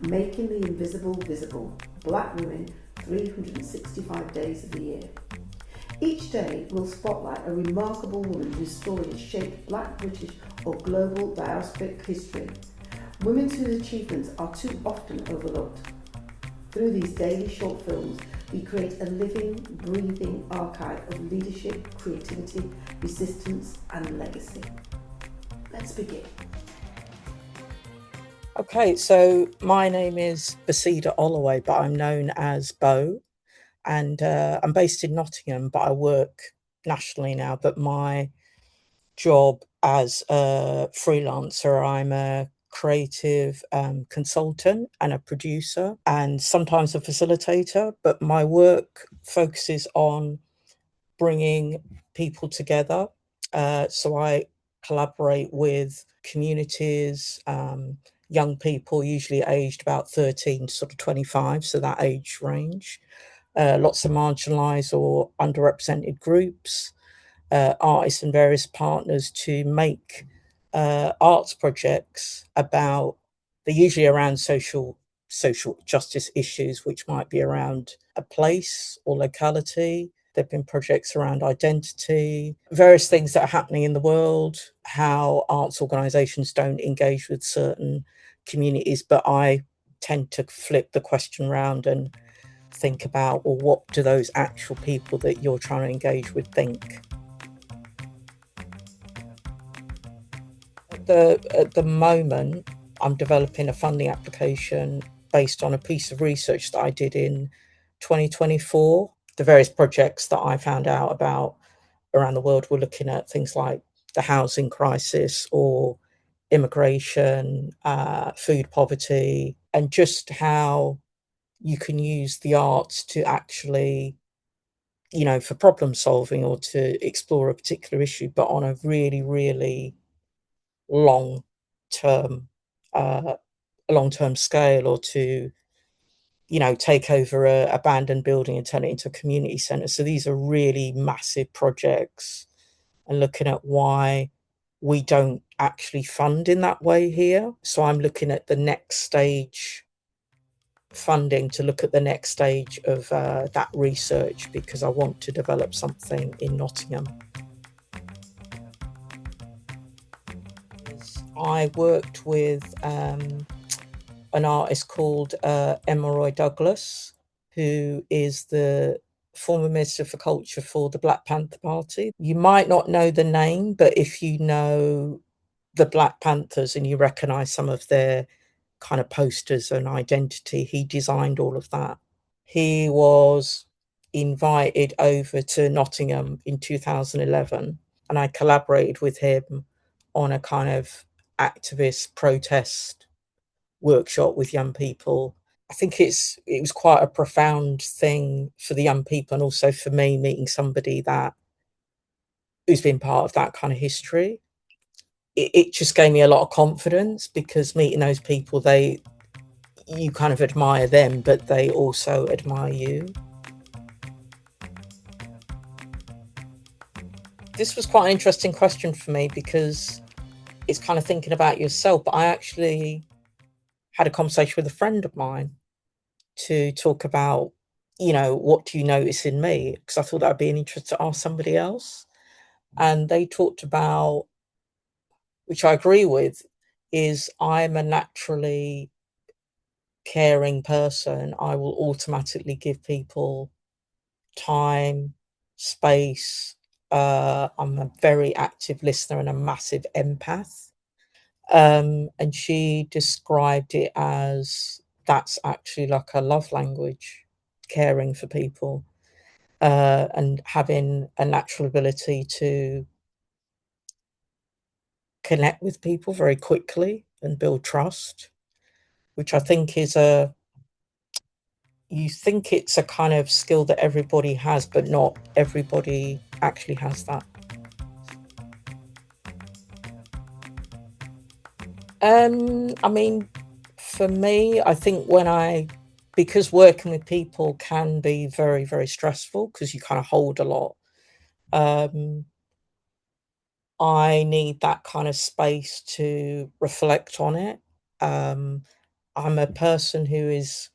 Making the Invisible Visible, Black Women 365 Days of the Year. Each day will spotlight a remarkable woman whose story has shaped Black, British or global diasporic history. Women whose achievements are too often overlooked. Through these daily short films, we create a living, breathing archive of leadership, creativity, resistance and legacy. Let's begin. Okay, so my name is Boseda Olawoye, but I'm known as Bo, and I'm based in Nottingham, but I work nationally now. But my job as a freelancer, I'm a creative consultant and a producer, and sometimes a facilitator. But my work focuses on bringing people together. So I collaborate with communities, young people, usually aged about 13 to sort of 25, so that age range. Lots of marginalised or underrepresented groups, artists and various partners to make arts projects about, they're usually around social justice issues, which might be around a place or locality. There've been projects around identity, various things that are happening in the world, how arts organisations don't engage with certain communities. But I tend to flip the question around and think about, well, what do those actual people that you're trying to engage with think? At the moment, I'm developing a funding application based on a piece of research that I did in 2024. The various projects that I found out about around the world were looking at things like the housing crisis or immigration, food poverty, and just how you can use the arts to actually, for problem solving or to explore a particular issue, but on a really, really long term scale, or to take over a abandoned building and turn it into a community center. So these are really massive projects, and looking at why we don't actually fund in that way here. So I'm looking at the next stage funding, to look at the next stage of that research, because I want to develop something in Nottingham. I worked with an artist called Emory, who is the former Minister for Culture for the Black Panther Party. You might not know the name, but if you know the Black Panthers and you recognise some of their kind of posters and identity, he designed all of that. He was invited over to Nottingham in 2011, and I collaborated with him on a kind of activist protest workshop with young people. I think it was quite a profound thing for the young people, and also for me, meeting somebody who's been part of that kind of history. It just gave me a lot of confidence, because meeting those people, you kind of admire them, but they also admire you. This was quite an interesting question for me, because it's kind of thinking about yourself. But I actually had a conversation with a friend of mine to talk about, what do you notice in me? Because I thought that would be an interest to ask somebody else. And they talked about, which I agree with, is I'm a naturally caring person. I will automatically give people time, space. I'm a very active listener and a massive empath. And she described it as, that's actually like a love language, caring for people, and having a natural ability to connect with people very quickly and build trust, which I think you think it's a kind of skill that everybody has, but not everybody actually has that. I mean, for me, I think because working with people can be very, very stressful, because you kind of hold a lot. I need that kind of space to reflect on it. I'm a person who is,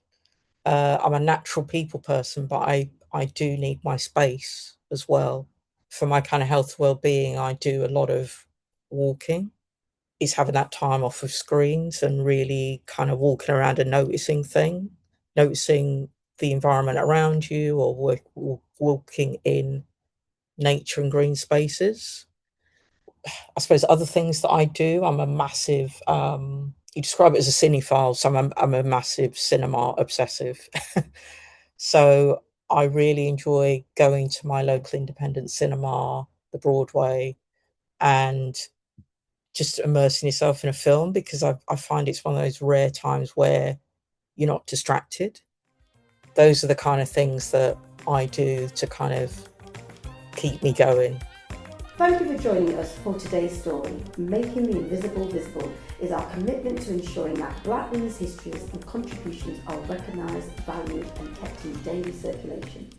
I'm a natural people person, but I do need my space as well. For my kind of health well-being, I do a lot of walking. Is having that time off of screens and really kind of walking around and noticing the environment around you, or walking in nature and green spaces. I suppose other things that I do, I'm a massive, you describe it as a cinephile, so I'm a massive cinema obsessive. So I really enjoy going to my local independent cinema, the Broadway, and just immersing yourself in a film, because I find it's one of those rare times where you're not distracted. Those are the kind of things that I do to kind of keep me going. Thank you for joining us for today's story. Making the Invisible Visible is our commitment to ensuring that Black women's histories and contributions are recognised, valued and kept in daily circulation.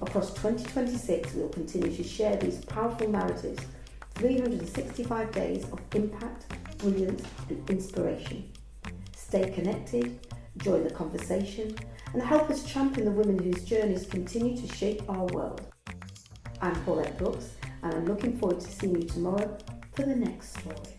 Across 2026, we will continue to share these powerful narratives, 365 days of impact, brilliance and inspiration. Stay connected, join the conversation and help us champion the women whose journeys continue to shape our world. I'm Paulette Brooks and I'm looking forward to seeing you tomorrow for the next story.